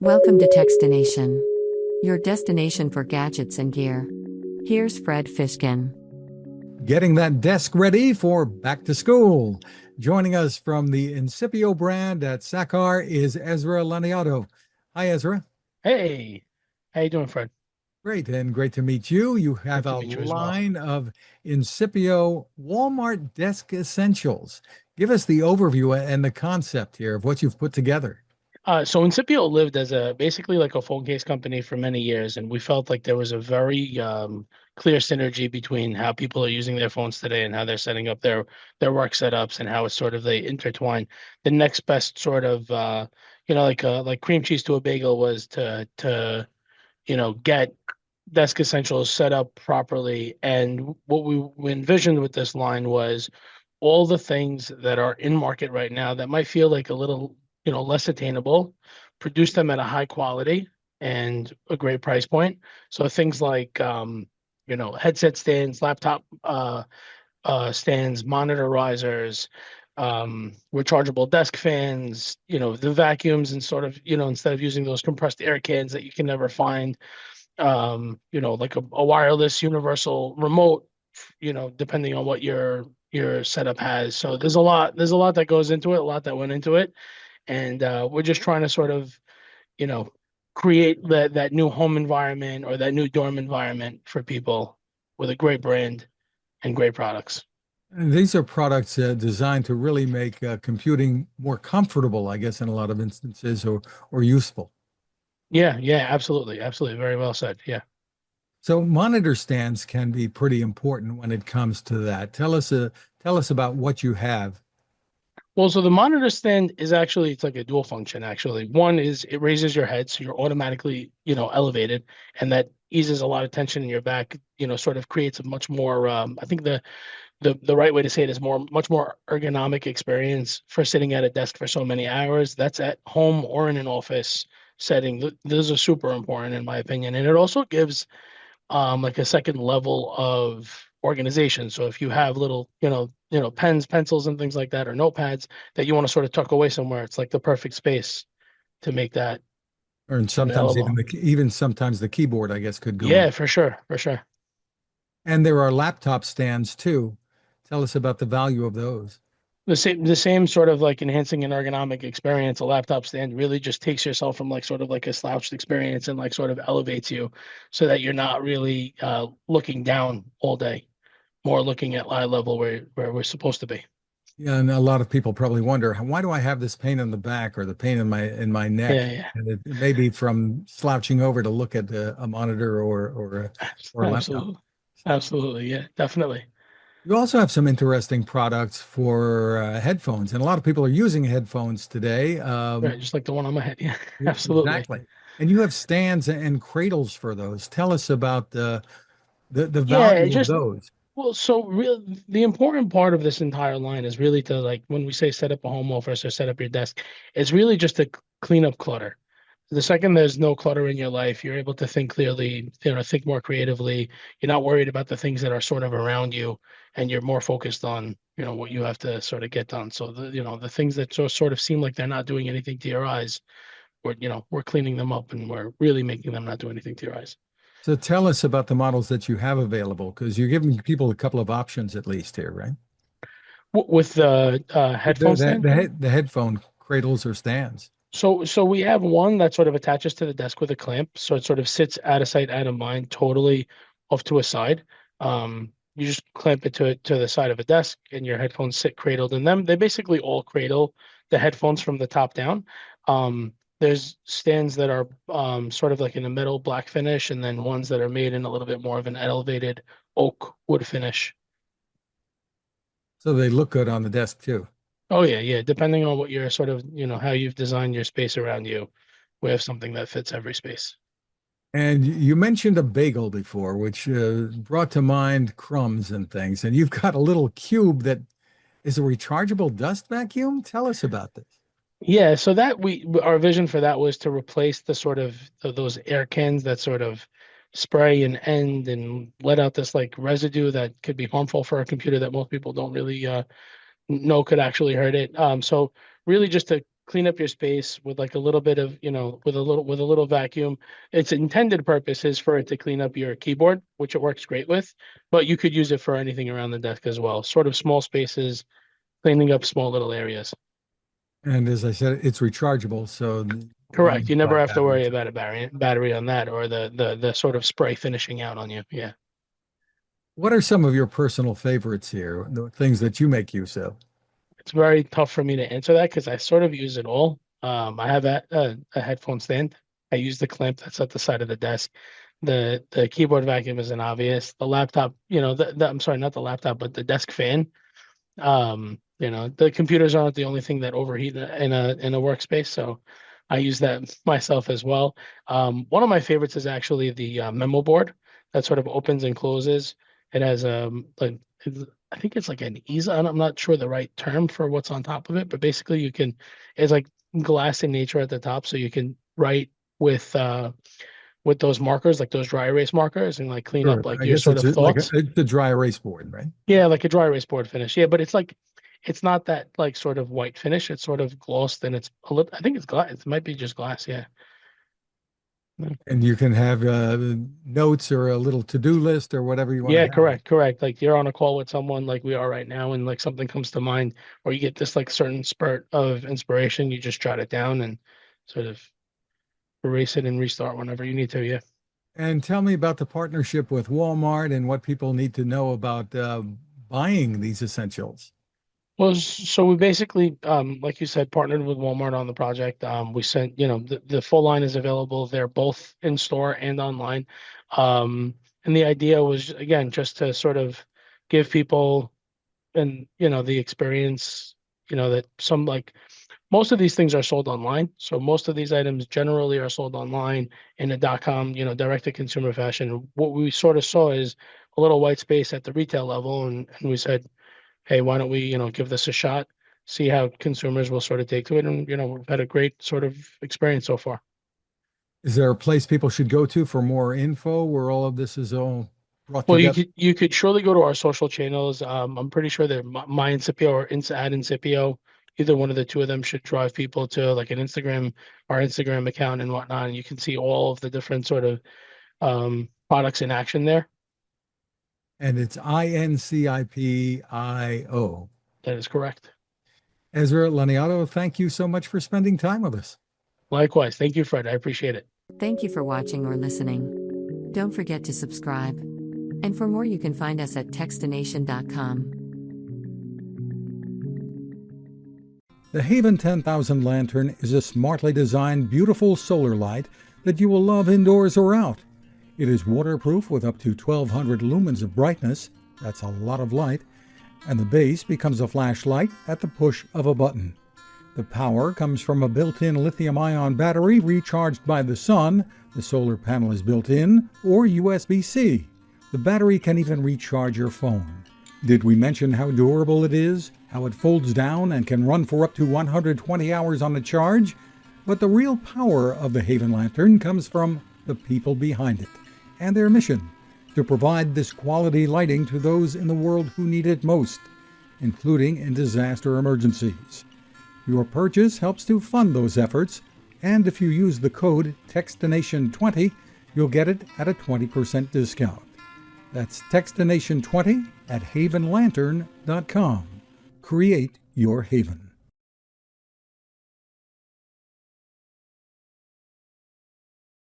Welcome to Techstination, your destination for gadgets and gear. Here's Fred Fishkin. Getting that desk ready for back to school. Joining us from the Incipio brand at Sakar is Ezra Laniado. Hi, Ezra. Hey, how you doing, Fred? Great, and great to meet you. You have Good to a meet you as well. line of Incipio Walmart desk essentials. Give us the overview and the concept here of what you've put together. So Incipio lived as a basically like a phone case company for many years, and we felt like there was a very clear synergy between how people are using their phones today and how they're setting up their work setups and how it's sort of they intertwine. The next best sort of like cream cheese to a bagel was to get desk essentials set up properly. And what we envisioned with this line was all the things that are in market right now that might feel like a little, less attainable, produce them at a high quality and a great price point. So things like, headset stands, laptop stands, monitor risers, rechargeable desk fans, the vacuums and sort of, instead of using those compressed air cans that you can never find, like a wireless universal remote, depending on what your setup has. So there's a lot that goes into it, a lot that went into it. And we're just trying to sort of, you know, create that new home environment or that new dorm environment for people with a great brand and great products. And these are products designed to really make computing more comfortable, I guess, in a lot of instances, or useful. Yeah, yeah, absolutely. Absolutely. Very well said. Yeah. So monitor stands can be pretty important when it comes to that. Tell us about what you have. Well, so the monitor stand is actually it's like a dual function actually. One is it raises your head so you're automatically, elevated, and that eases a lot of tension in your back, sort of creates a much more I think the right way to say it is much more ergonomic experience for sitting at a desk for so many hours. That's at home or in an office setting. Those are super important in my opinion. And it also gives like a second level of organization. So if you have little, pens, pencils, and things like that, or notepads that you want to sort of tuck away somewhere, it's like the perfect space to make that Or sometimes available. even sometimes the keyboard, I guess, could go in. Yeah, for sure, for sure. And there are laptop stands too. Tell us about the value of those. The same sort of like enhancing an ergonomic experience. A laptop stand really just takes yourself from like sort of like a slouched experience and like sort of elevates you so that you're not really looking down all day, more looking at eye level where we're supposed to be. Yeah, and a lot of people probably wonder, why do I have this pain in the back or the pain in my Yeah, neck? yeah. And it may be from slouching over to look at a monitor or a laptop. Absolutely. Absolutely. Yeah, definitely. You also have some interesting products for headphones, and a lot of people are using headphones today. Right. Just like the one on my head. Yeah, absolutely. Exactly. And you have stands and cradles for those. Tell us about the Yeah, it value of just those. well, so real the important part of this entire line is really to like when we say set up a home office or set up your desk, it's really just to clean up clutter. The second there's no clutter in your life, you're able to think clearly, think more creatively. You're not worried about the things that are sort of around you, and you're more focused on, what you have to sort of get done. So the things that sort of seem like they're not doing anything to your eyes, we're cleaning them up and we're really making them not do anything to your eyes. So tell us about the models that you have available, because you're giving people a couple of options at least here, right? With the The headphone the stand. the, head, the headphone cradles or stands. So we have one that sort of attaches to the desk with a clamp, so it sort of sits out of sight, out of mind, totally off to a side. You just clamp it to the side of a desk, and your headphones sit cradled in them. They basically all cradle the headphones from the top down. There's stands that are sort of like in a metal black finish, and then ones that are made in a little bit more of an elevated oak wood finish. So they look good on the desk too. Oh yeah, yeah. Depending on what you're sort of, how you've designed your space around you, we have something that fits every space. And you mentioned a bagel before, which brought to mind crumbs and things. And you've got a little cube that is a rechargeable dust vacuum. Tell us about this. Yeah, so that our vision for that was to replace the sort of those air cans that sort of spray and end and let out this like residue that could be harmful for a computer that most people don't really know could actually hurt it. So really just to clean up your space with like a little bit of, with a little vacuum. Its intended purpose is for it to clean up your keyboard, which it works great with, but you could use it for anything around the desk as well. Sort of small spaces, cleaning up small little areas. And as I said, it's rechargeable, so Correct. You never have to worry batteries. about a battery on that, or the sort of spray finishing out on you. Yeah. What are some of your personal favorites here? The things that you make use of? It's very tough for me to answer that because I sort of use it all. I have a headphone stand. I use the clamp that's at the side of the desk. The keyboard vacuum is an obvious. The laptop, I'm sorry, not the laptop, but the desk fan. The computers aren't the only thing that overheat in a workspace, so I use that myself as well. One of my favorites is actually the memo board that sort of opens and closes. It has like I think it's like an easel. I'm not sure the right term for what's on top of it, but basically it's like glass in nature at the top, so you can write with those markers, like those dry erase markers, and like clean up Sure. like I your guess sort it's of like thoughts. it's the dry erase board, right? Yeah, like a dry erase board finish. Yeah, but it's not that like sort of white finish. It's sort of glossed, and it's a little. I think it's glass. It might be just glass. Yeah. And you can have notes or a little to-do list or whatever you want to Yeah, have. correct. Like you're on a call with someone like we are right now, and like something comes to mind, or you get this like certain spurt of inspiration, you just jot it down and sort of erase it and restart whenever you need to. Yeah. And tell me about the partnership with Walmart and what people need to know about buying these essentials. Well, so we basically, like you said, partnered with Walmart on the project. We sent, the full line is available. They're both in store and online. And the idea was, again, just to sort of give people and, the experience, that most of these things are sold online. So most of these items generally are sold online in a .com, direct to consumer fashion. What we sort of saw is a little white space at the retail level, and we said, hey, why don't we, give this a shot, see how consumers will sort of take to it. And, we've had a great sort of experience so far. Is there a place people should go to for more info where all of this is all brought Well, you together? could surely go to our social channels. I'm pretty sure that my Incipio or at Incipio, either one of the two of them should drive people to like our Instagram account and whatnot. And you can see all of the different sort of products in action there. And it's Incipio. That is correct. Ezra Laniado, thank you so much for spending time with us. Likewise. Thank you, Fred. I appreciate it. Thank you for watching or listening. Don't forget to subscribe. And for more, you can find us at Techstination.com. The Haven 10,000 lantern is a smartly designed, beautiful solar light that you will love indoors or out. It is waterproof with up to 1200 lumens of brightness, that's a lot of light, and the base becomes a flashlight at the push of a button. The power comes from a built-in lithium-ion battery recharged by the sun, the solar panel is built in, or USB-C. The battery can even recharge your phone. Did we mention how durable it is, how it folds down and can run for up to 120 hours on a charge? But the real power of the Haven Lantern comes from the people behind it and their mission to provide this quality lighting to those in the world who need it most, including in disaster emergencies. Your purchase helps to fund those efforts, and if you use the code Techstination20, you'll get it at a 20% discount. That's Techstination20 at havenlantern.com. Create your haven.